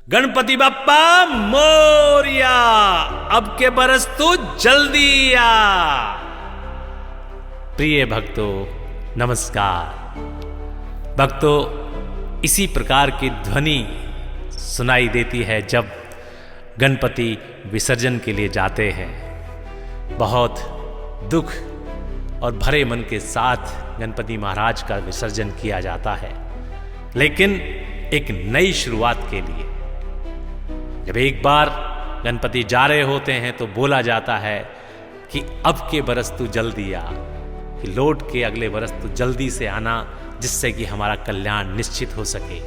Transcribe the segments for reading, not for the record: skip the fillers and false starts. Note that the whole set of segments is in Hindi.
गणपति बप्पा मोरिया, अब के बरस तू जल्दी आ। प्रिय भक्तों नमस्कार। भक्तों, इसी प्रकार की ध्वनि सुनाई देती है जब गणपति विसर्जन के लिए जाते हैं। बहुत दुख और भरे मन के साथ गणपति महाराज का विसर्जन किया जाता है, लेकिन एक नई शुरुआत के लिए। जब एक बार गणपति जा रहे होते हैं तो बोला जाता है कि अब के बरस तू जल्दी आ, कि लौट के अगले बरस तू जल्दी से आना, जिससे कि हमारा कल्याण निश्चित हो सके।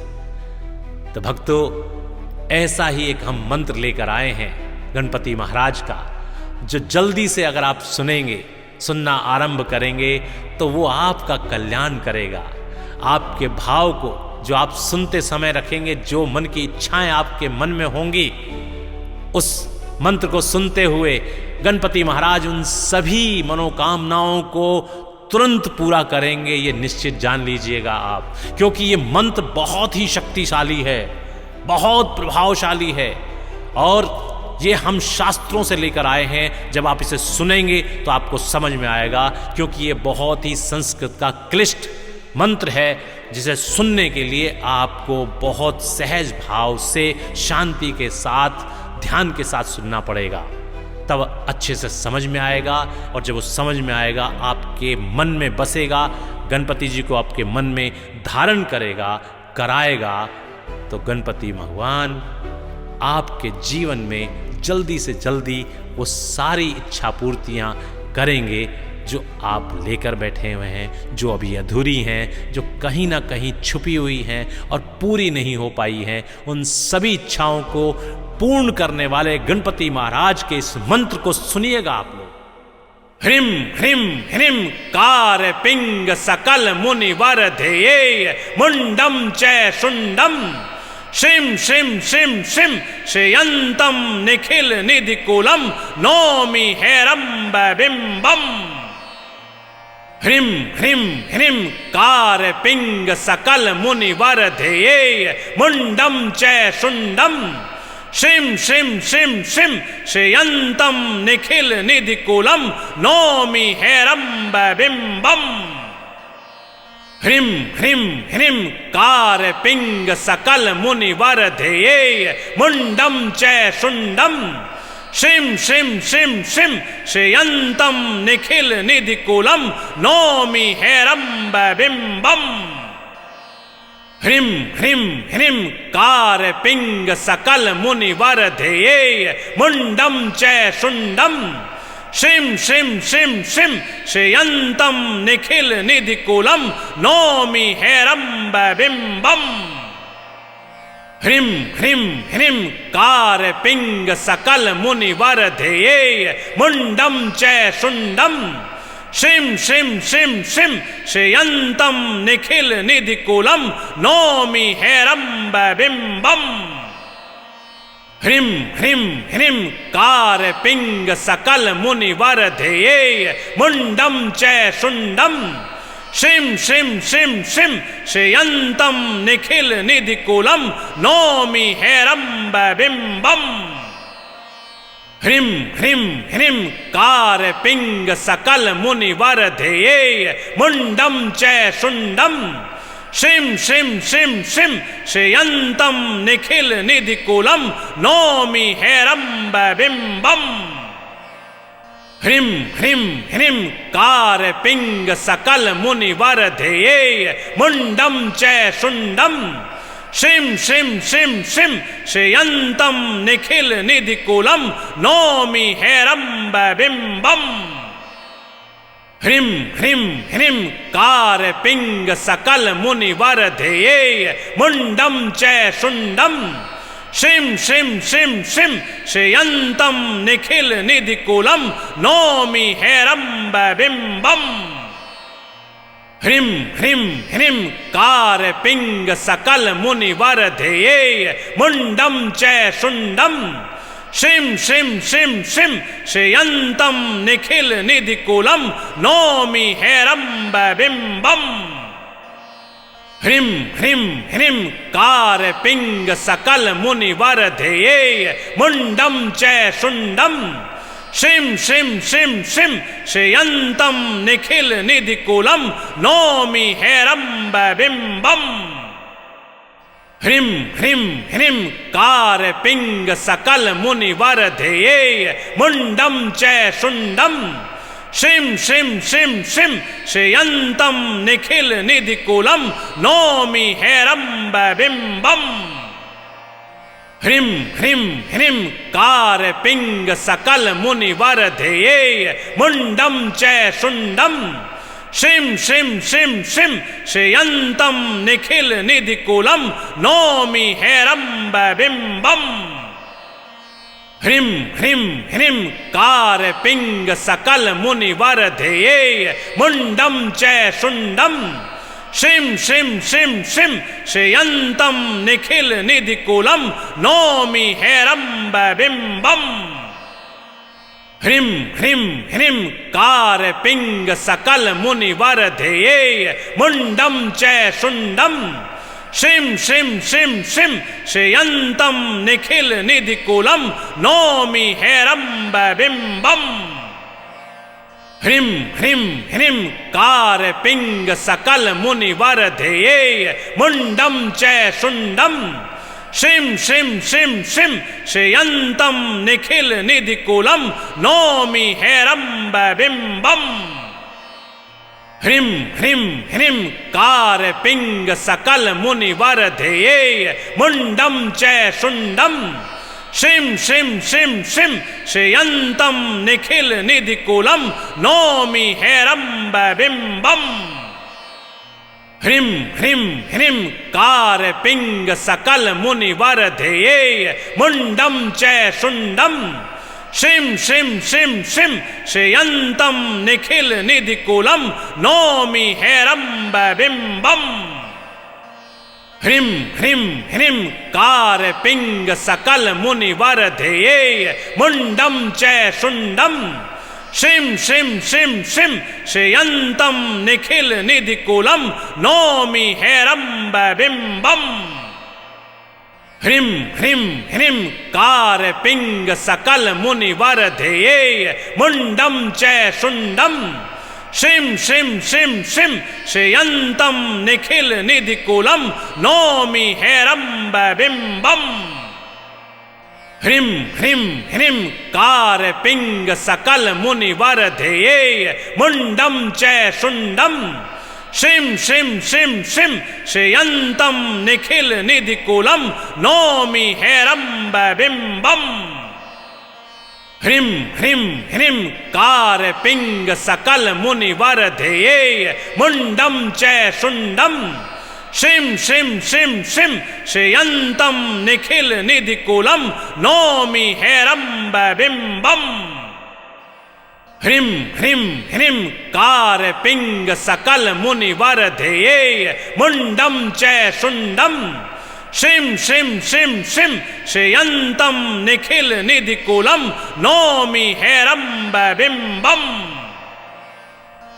तो भक्तों, ऐसा ही एक हम मंत्र लेकर आए हैं गणपति महाराज का, जो जल्दी से अगर आप सुनना आरंभ करेंगे तो वो आपका कल्याण करेगा। आपके भाव को जो आप सुनते समय रखेंगे, जो मन की इच्छाएं आपके मन में होंगी, उस मंत्र को सुनते हुए गणपति महाराज उन सभी मनोकामनाओं को तुरंत पूरा करेंगे। ये निश्चित जान लीजिएगा आप, क्योंकि ये मंत्र बहुत ही शक्तिशाली है, बहुत प्रभावशाली है, और ये हम शास्त्रों से लेकर आए हैं। जब आप इसे सुनेंगे तो आपको समझ में आएगा, क्योंकि ये बहुत ही संस्कृत का क्लिष्ट मंत्र है, जिसे सुनने के लिए आपको बहुत सहज भाव से, शांति के साथ, ध्यान के साथ सुनना पड़ेगा, तब अच्छे से समझ में आएगा। और जब वो समझ में आएगा, आपके मन में बसेगा, गणपति जी को आपके मन में धारण कराएगा, तो गणपति भगवान आपके जीवन में जल्दी से जल्दी वो सारी इच्छा पूर्तियाँ करेंगे जो आप लेकर बैठे हुए हैं, जो अभी अधूरी हैं, जो कहीं ना कहीं छुपी हुई हैं और पूरी नहीं हो पाई हैं। उन सभी इच्छाओं को पूर्ण करने वाले गणपति महाराज के इस मंत्र को सुनिएगा आप लोग। ह्रीं ह्रीं ह्रीं कार पिंग सकल मुनि वर धेये मुंडम च शुंडम श्रीं श्रीं श्रीं श्रीं श्रेयंतम निखिल निधिकुलम नौमि हैरंब बिंबम। ह्रीं ह्रीं ह्रीं कार पिंग सकल मुनि वर धेये मुंडम च शुंडम श्रीं श्रीं श्रीं श्रीं श्रेयंतम निखिल निधिकुलम नौमि हैरंब बिंबम। ह्रीं ह्रीं ह्रीं कार पिंग सकल मुनि वर धेये मुंडम च शुंडम श्रीं श्रीं श्रीं श्रीं श्रेयंतम निखिल निधिकुलम नौमि हैरंब बिंबम। ह्रीं ह्रीं ह्रीं कार पिंग सकल मुनि वर धेये मुंडम च शुंडम श्रीं श्रीं श्रीं श्रीं श्रेयंतम निखिल निधिकुलम नौमि हैरंब बिंबम। ह्रीं ह्रीं ह्रीं कार पिंग सकल मुनि वर धेये मुंडम च शुंडम श्रीं श्रीं श्रीं श्रीं श्रेयंतम निखिल निधिकुलम नौमि हैरंब बिंबम। ह्रीं ह्रीं ह्रीं कार पिंग सकल मुनि वर धेये मुंडम च शुंडम श्रीं श्रीं श्रीं श्रीं श्रेयंतम निखिल निधिकुलम नौमि हैरंब बिंबम। ह्रीं ह्रीं ह्रीं कार पिंग सकल मुनि वर धेये मुंडम च शुंडम श्रीं श्रीं श्रीं श्रीं श्रेयंतम निखिल निधिकुलम नौमि हैरंब बिंबम। ह्रीं ह्रीं ह्रीं कार पिंग सकल मुनि वर धेये मुंडम च शुंडम श्रीं श्रीं श्रीं श्रीं श्रेयंतम निखिल निधिकुलम नौमि हैरंब बिंबम। ह्रीं ह्रीं ह्रीं कार पिंग सकल मुनि वर धेये मुंडम च शुंडम श्रीं श्रीं श्रीं श्रीं श्रेयंतम निखिल निधिकुलम नौमि हैरंब बिंबम। ह्रीं ह्रीं ह्रीं कार पिंग सकल मुनि वर धेये मुंडम च शुंडम श्रीं श्रीं श्रीं श्रीं श्रेयंतम निखिल निधिकुलम नौमि हैरंब बिंबम। ह्रीं ह्रीं ह्रीं कार पिंग सकल मुनिवर ध्येय मुंडम च शुंडम श्रीं श्रीं श्रीं श्रीं श्रेयंतम निखिल निधिकुलम नौमि हेरंब बिंबम। ह्रीं ह्रीं ह्रीं कार पिंग सकल मुनिवर ध्येय मुंडम च शुंडम श्रीं श्रीं श्रीं श्रीं श्रेयंतम निखिल निधिकुलम नौमि हेरंब बिंबम। ह्रीं ह्रीं ह्रीं कार पिंग सकल मुनिवर ध्येय मुंडम च शुंडम श्रीं श्रीं श्रीं श्रीं श्रेयंतम निखिल निधिकुलम नौमि हेरंब बिंबम। ह्रीं ह्रीं ह्रीं कार पिंग सकल मुनिवर ध्येय मुंडम च शुंडम श्रीं श्रीं श्रीं श्रीं श्रेयंतम निखिल निधिकुलम नौमि हेरंब बिंबम। ह्रीं ह्रीं ह्रीं कार पिंग सकल मुनिवर ध्येय मुंडम च शुंडम श्रीं श्रीं श्रीं श्रीं श्रेयंतम निखिल निधिकुलम नौमि हेरंब बिंबम। ह्रीं ह्रीं ह्रीं कार पिंग सकल मुनिवर ध्येय मुंडम च शुंडम श्रीं श्रीं श्रीं श्रीं श्रेयंतम निखिल निधिकुलम नौमि हेरंब बिंबम। ह्रीं ह्रीं ह्रीं कार पिंग सकल मुनिवर ध्येय मुंडम च शुंडम श्रीं श्रीं श्रीं श्रीं श्रेयंतम निखिल निधिकुलम नौमि हेरंब बिंबम। ह्रीं ह्रीं ह्रीं कार पिंग सकल मुनिवर ध्येय मुंडम च शुंडम श्रीं श्रीं श्रीं श्रीं श्रेयंतम निखिल निधिकुलम नौमि हेरंब बिंबम। ह्रीं ह्रीं ह्रीं कार पिंग सकल मुनिवर ध्येय मुंडम च शुंडम श्रीं श्रीं श्रीं श्रीं श्रेयंतम निखिल निधिकुलम नौमि हेरंब बिंबम। ह्रीं ह्रीं ह्रीं कार पिंग सकल मुनिवर ध्येय मुंडम च शुंडम श्रीं श्रीं श्रीं श्रीं श्रेयंतम निखिल निधिकुलम नौमि हेरंब बिंबम। ह्रीं ह्रीं ह्रीं कार पिंग सकल मुनिवर ध्येय मुंडम च शुंडम श्रीं श्रीं श्रीं श्रीं श्रेयंतम निखिल निधिकुलम नौमि हेरंब बिंबम। ह्रीं ह्रीं ह्रीं कार पिंग सकल मुनिवर ध्येय मुंडम च शुंडम श्रीं श्रीं श्रीं श्रीं श्रेयंतम निखिल निधिकुलम नौमि हेरंब बिंबम। ह्रीं ह्रीं ह्रीं कार पिंग सकल मुनिवर ध्येय मुंडम च शुंडम श्रीं श्रीं श्रीं श्रीं श्रेयंतम निखिल निधिकुलम नौमि हेरंब बिंबम।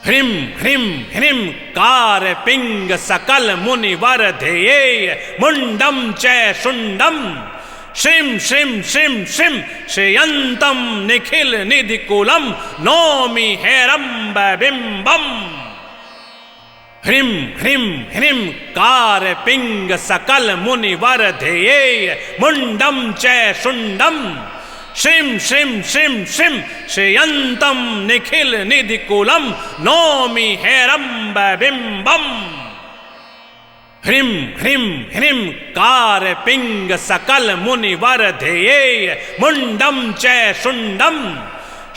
ह्रीं ह्रीं ह्रीं कार पिंग सकल मुनिवर ध्येय मुंडम च शुंडम श्रीं श्रीं श्रीं श्रीं श्रेयंतम निखिल निधिकुलम नौमि हेरंब बिंबम। ह्रीं ह्रीं ह्रीं कार पिंग सकल मुनिवर ध्येय मुंडम च शुंडम श्रीं श्रीं श्रीं श्रीं श्रेयंतम निखिल निधिकुलम नौमि हेरंब बिंबम। ह्रीं ह्रीं ह्रीं कार पिंग सकल मुनिवर ध्येय मुंडम च शुंडम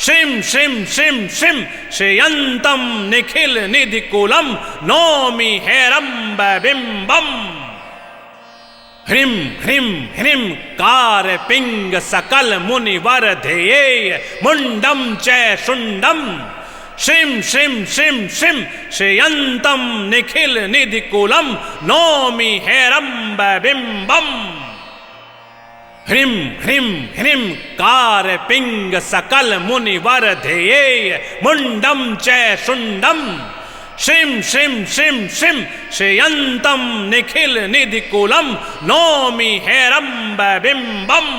श्रीं श्रीं श्रीं श्रीं श्रेयंतम निखिल निधिकुलम नौमि हेरंब बिंबम। ह्रीं ह्रीं ह्रीं कार पिंग सकल मुनिवर ध्येय मुंडम च शुंडम श्रीं श्रीं श्रीं श्रीं श्रेयंतम निखिल निधिकुलम नौमि हेरंब बिंबम। ह्रीं ह्रीं ह्रीं कार पिंग सकल मुनिवर ध्येय मुंडम च शुंडम श्रीं श्रीं श्रीं श्रीं श्रेयन्तं निखिल निधिकूलं नौमि हेरम्ब बिम्बम्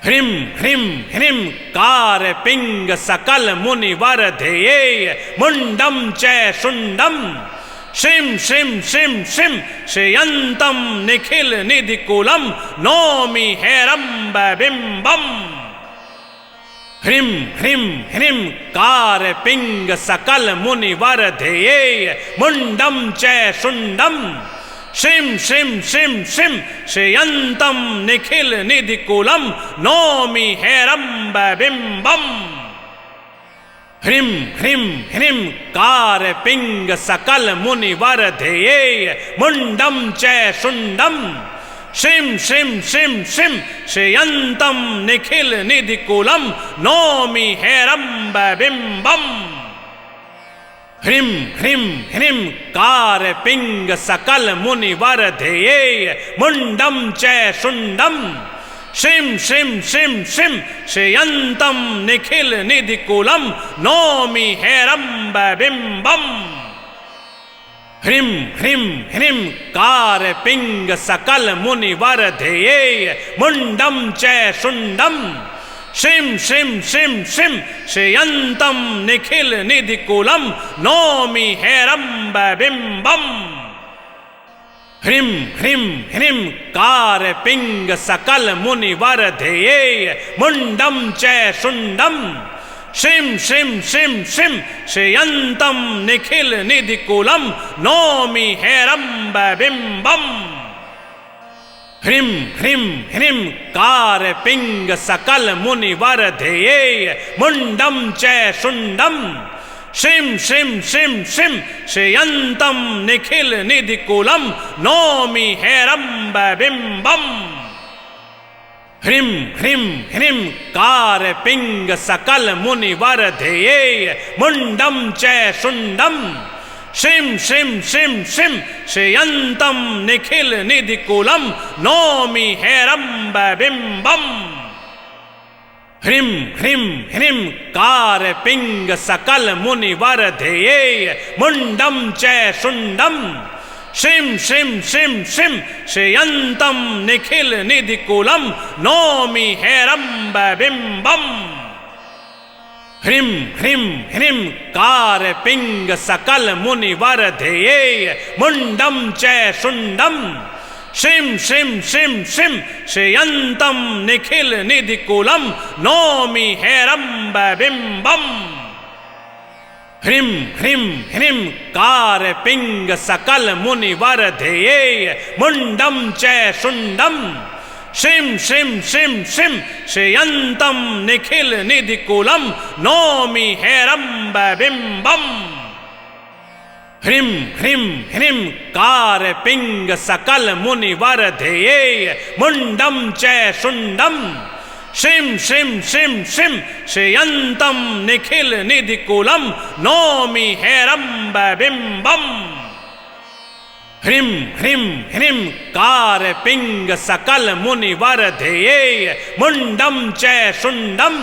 ह्रीं ह्रीं ह्रीं कार पिंग सकल मुनिवर ध्येये मुंडम च शुंडम श्रीं श्रीं श्रीं श्रीं श्रेयन्तं निखिल निधिकूलं नौमि हेरम्ब बिम्बम् ह्रीं ह्रीं ह्रीं कार पिंग सकल मुनिवर ध्येये मुंडम च शुंडम श्रीं श्रीं श्रीं श्रीं श्रेयन्तं निखिल निधिकूलं नौमि हेरम्ब बिम्बम् ह्रीं ह्रीं ह्रीं कार पिंग सकल मुनिवर ध्येये मुंडम च शुंडम श्रीं श्रीं श्रीं श्रीं श्रेयन्तं निखिल निधिकूलं नौमि हेरम्ब बिम्बम् ह्रीं ह्रीं ह्रीं कार पिंग सकल मुनिवर ध्येये मुंडम च शुंडम श्रीं श्रीं श्रीं श्रीं श्रेयन्तं निखिल निधिकूलं नौमि हेरम्ब बिम्बम् ह्रीं ह्रीं ह्रीं कार पिंग सकल मुनिवर ध्येये मुंडम च शुंडम श्रीं श्रीं श्रीं श्रीं श्रेयन्तं निखिल निधिकूलं नौमि हेरम्ब बिम्बम् ह्रीं ह्रीं ह्रीं कार पिंग सकल मुनिवर ध्येये मुंडम च शुंडम श्रीं श्रीं श्रीं श्रीं श्रेयन्तं निखिल निधिकूलं नौमि हेरम्ब बिम्बम् ह्रीं ह्रीं ह्रीं कार पिंग सकल मुनिवर ध्येये मुंडम च शुंडम श्रीं श्रीं श्रीं श्रीं श्रेयन्तं निखिल निधिकूलं नौमि हेरम्ब बिम्बम् ह्रीं ह्रीं ह्रीं कार पिंग सकल मुनिवर ध्येये मुंडम च शुंडम श्रीं श्रीं श्रीं श्रीं श्रेयन्तं निखिल निधिकूलं नौमि हेरम्ब बिम्बम् ह्रीं ह्रीं ह्रीं कार पिंग सकल मुनिवर ध्येये मुंडम च शुंडम श्रीं श्रीं श्रीं श्रीं श्रेयन्तं निखिल निधिकूलं नौमि हेरम्ब बिम्बम् ह्रीं ह्रीं ह्रीं कार पिंग सकल मुनिवर ध्येये मुंडम च शुंडम श्रीं श्रीं श्रीं श्रीं श्रेयन्तं निखिल निधिकूलं नौमि हेरम्ब बिम्बम् ह्रीं ह्रीं ह्रीं कार पिंग सकल मुनिवर ध्येये मुंडम च शुंडम श्रीं श्रीं श्रीं श्रीं श्रेयन्तं निखिल निधिकूलं नौमि हेरम्ब बिम्बम् ह्रीं ह्रीं ह्रीं कार पिंग सकल मुनिवर ध्येये मुंडम च शुंडम श्रीं श्रीं श्रीं श्रीं श्रेयन्तं निखिल निधिकूलं नौमि हेरम्ब बिम्बम् ह्रीं ह्रीं ह्रीं कार पिंग सकल मुनिवर ध्येये मुंडम च शुंडम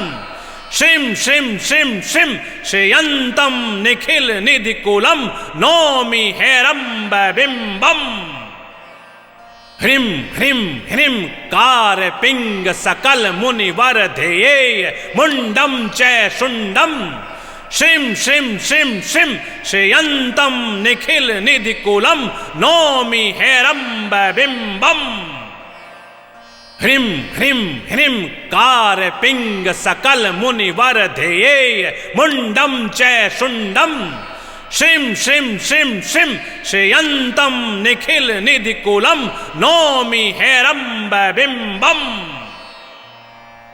श्रीं श्रीं श्रीं श्रीं श्रेयन्तं निखिल निधिकूलं नौमि हेरम्ब बिम्बम् ह्रीं ह्रीं ह्रीं कार पिंग सकल मुनिवर ध्येये मुंडम च शुंडम श्रीं श्रीं श्रीं श्रीं श्रेयन्तं निखिल निधिकूलं नौमि हेरम्ब बिम्बम् ह्रीं ह्रीं ह्रीं कार पिंग सकल मुनिवर ध्येये मुंडम च शुंडम श्रीं श्रीं श्रीं श्रीं श्रेयन्तं निखिल निधिकूलं नौमि हेरम्ब बिम्बम्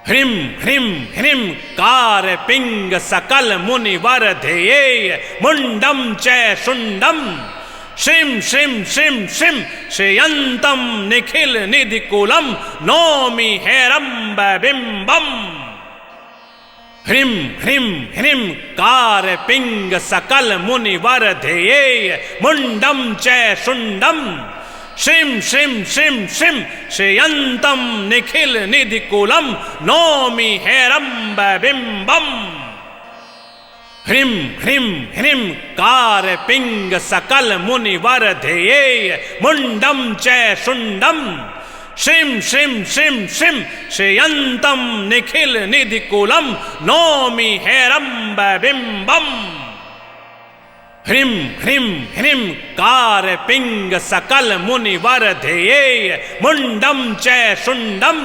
ह्रीं ह्रीं ह्रीं कार पिंग सकल मुनिवर ध्येये मुंडम च शुंडम श्रीं श्रीं श्रीं श्रीं श्रेयन्तं निखिल निधिकूलं नौमि हेरम्ब बिम्बम् ह्रीं ह्रीं ह्रीं कार पिंग सकल मुनिवर ध्येये मुंडम च शुंडम श्रीं श्रीं श्रीं श्रीं श्रेयन्तं निखिल निधिकूलं नौमि हेरम्ब बिम्बम् ह्रीं ह्रीं ह्रीं कार पिंग सकल मुनिवर ध्येय मुंडम च शुंडम श्रीं श्रीं श्रीं श्रीं श्रेयंतम निखिल निधिकुलम नौमि हेरंब बिंबम। ह्रीं ह्रीं ह्रीं कार पिंग सकल मुनिवर ध्येय मुंडम च शुंडम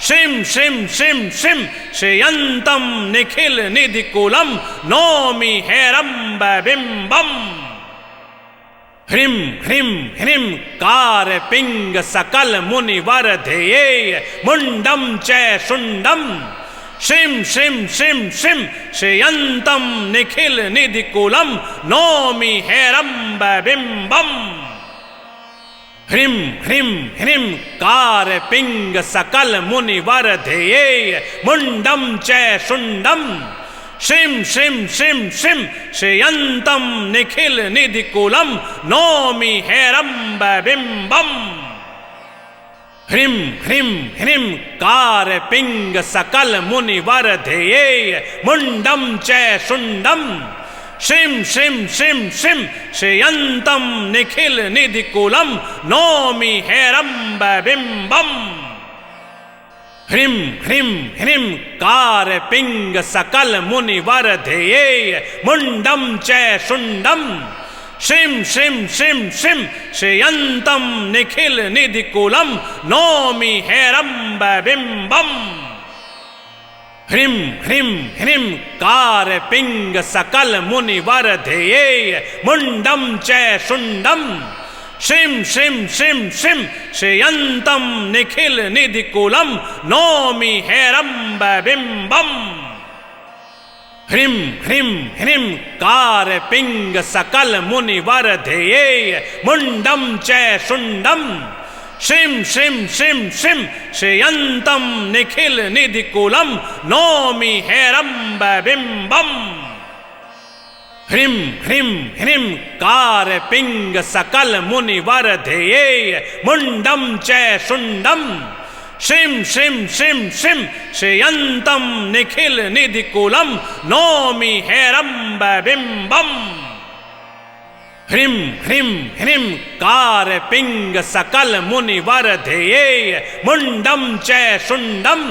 श्रीं श्रीं श्रीं श्रीं श्रेयंतम निखिल निधिकुलम नौमि हेरंब बिंबम। ह्रीं ह्रीं ह्रीं कार पिंग सकल मुनिवर ध्येय मुंडम च शुंडम श्रीं श्रीं श्रीं श्रीं श्रेयंतम निखिल निधिकुलम नौमि हेरंब बिंबम। ह्रीं ह्रीं ह्रीं कार पिंग सकल मुनिवर ध्येय मुंडम च शुंडम श्रीं श्रीं श्रीं श्रीं श्रेयंतम निखिल निधिकुलम नौमि हेरंब बिंबम। ह्रीं ह्रीं ह्रीं कार पिंग सकल मुनिवर ध्येय मुंडम च शुंडम श्रीं श्रीं श्रीं श्रीं श्रेयंतम निखिल निधिकुलम नौमि हेरंब बिंबम। ह्रीं ह्रीं ह्रीं कार पिंग सकल मुनिवर ध्येय मुंडम च शुंडम श्रीं श्रीं श्रीं श्रीं श्रेयंतम निखिल निधिकुलम नौमि हेरंब बिंबम। ह्रीं ह्रीं ह्रीं कार पिंग सकल मुनिवर ध्येय मुंडम च शुंडम श्रीं श्रीं श्रीं श्रीं श्रेयंतम निखिल निधिकुलम नौमि हेरंब बिंबम। ह्रीं ह्रीं ह्रीं कार पिंग सकल मुनिवर ध्येय मुंडम च शुंडम श्रीं श्रीं श्रीं श्रीं श्रेयंतम निखिल निधिकुलम नौमि हेरंब बिंबम। ह्रीं ह्रीं ह्रीं कार पिंग सकल मुनिवर ध्येय मुंडम च शुंडम श्रीं श्रीं श्रीं श्रीं श्रेयंतम निखिल निधिकुलम नौमि हेरंब बिंबम। ह्रीं ह्रीं ह्रीं कार पिंग सकल मुनिवर ध्येय मुंडम च शुंडम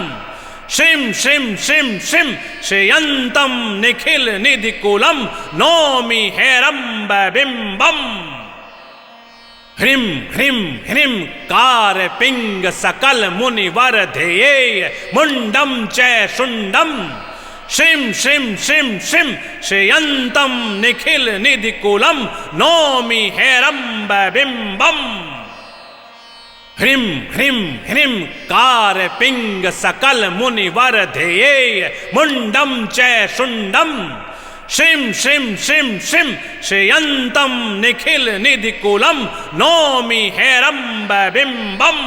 श्रीं श्रीं श्रीं श्रीं श्रेयंतम निखिल निधिकुलम नौमि हेरंब बिंबम। ह्रीं ह्रीं ह्रीं कार पिंग सकल मुनिवर ध्येय मुंडम च शुंडम श्रीं श्रीं श्रीं श्रीं श्रेयंतम निखिल निधिकुलम नौमि हेरंब बिंबम। ह्रीं ह्रीं ह्रीं कार पिंग सकल मुनिवर ध्येय मुंडम च शुंडम श्रीं श्रीं श्रीं श्रीं श्रेयंतम निखिल निधिकुलम नौमि हेरंब बिंबम।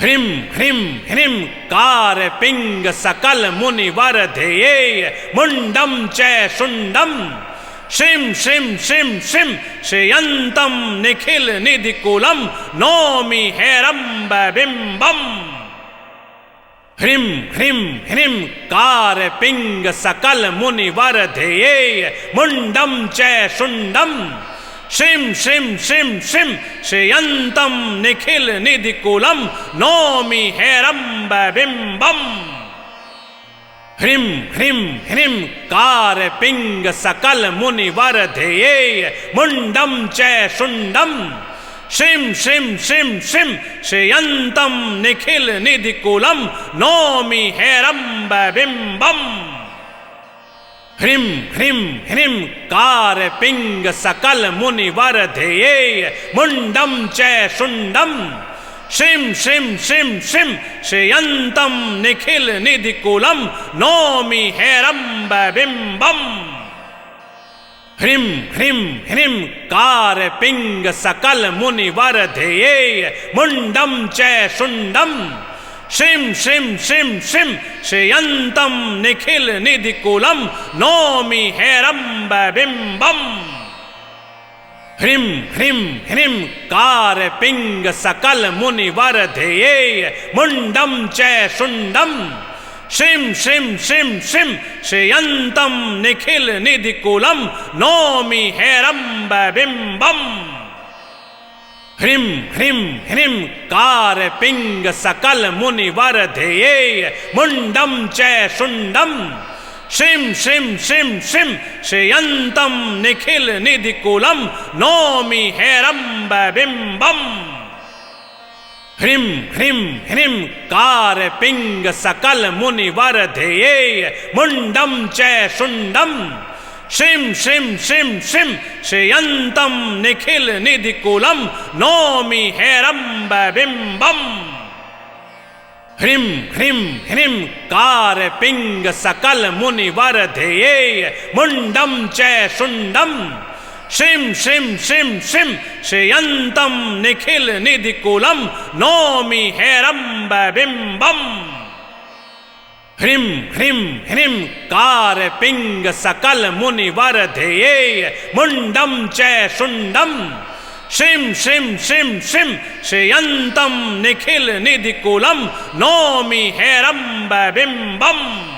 ह्रीं ह्रीं ह्रीं कार पिंग सकल मुनिवर ध्येय मुंडम च शुंडम श्रीं श्रीं श्रीं श्रीं श्रेयंतम निखिल निधिकुलम नौमि हेरंब बिंबम। ह्रीं ह्रीं ह्रीं कार पिंग सकल मुनिवर ध्येय मुंडम च शुंडम श्रीं श्रीं श्रीं श्रीं श्रेयंतम निखिल निधिकुलम नौमि हेरंब बिंबम। ह्रीं ह्रीं ह्रीं कार पिंग सकल मुनिवर ध्येय मुंडम च शुंडम श्रीं श्रीं श्रीं श्रीं श्रेयंतम निखिल निधिकुलम नौमि हेरंब बिंबम। ह्रीं ह्रीं ह्रीं कार पिंग सकल मुनिवर ध्येय मुंडम च शुंडम श्रीं श्रीं श्रीं श्रीं श्रेयंतम निखिल निधिकुलम नौमि हेरंब बिंबम। ह्रीं ह्रीं ह्रीं कार पिंग सकल मुनिवर ध्येय मुंडम च शुंडम श्रीं श्रीं श्रीं श्रीं श्रेयंतम निखिल निधिकुलम नौमि हेरंब बिंबम। ह्रीं ह्रीं ह्रीं कार पिंग सकल मुनिवर ध्येय मुंडम च शुंडम श्रीं श्रीं श्रीं श्रीं श्रेयन्तं निखिल निधिकूलं नौमि हेरम्ब बिम्बम् ह्रीं ह्रीं ह्रीं कार पिंग सकल मुनिवर ध्येय मुंडम च शुंडम श्रीं श्रीं श्रीं श्रीं श्रेयन्तं निखिल निधिकूलं नौमि हेरम्ब बिम्बम् ह्रीं ह्रीं ह्रीं कार पिंग सकल मुनिवर ध्येय मुंडम च शुंडम श्रीं श्रीं श्रीं श्रीं श्रेयन्तं निखिल निधिकूलं नौमि हेरम्ब बिम्बम् ह्रीं ह्रीं ह्रीं कार पिंग सकल मुनिवर ध्येय मुंडम च शुंडम श्रीं श्रीं श्रीं श्रीं श्रेयन्तं निखिल निधिकूलं नौमि हेरम्ब बिम्बम् ह्रीं ह्रीं ह्रीं कार पिंग सकल मुनिवर ध्येय मुंडम च शुंडम श्रीं श्रीं श्रीं श्रीं श्रेयन्तं निखिल निधिकूलं नौमि हेरम्ब बिम्बम्।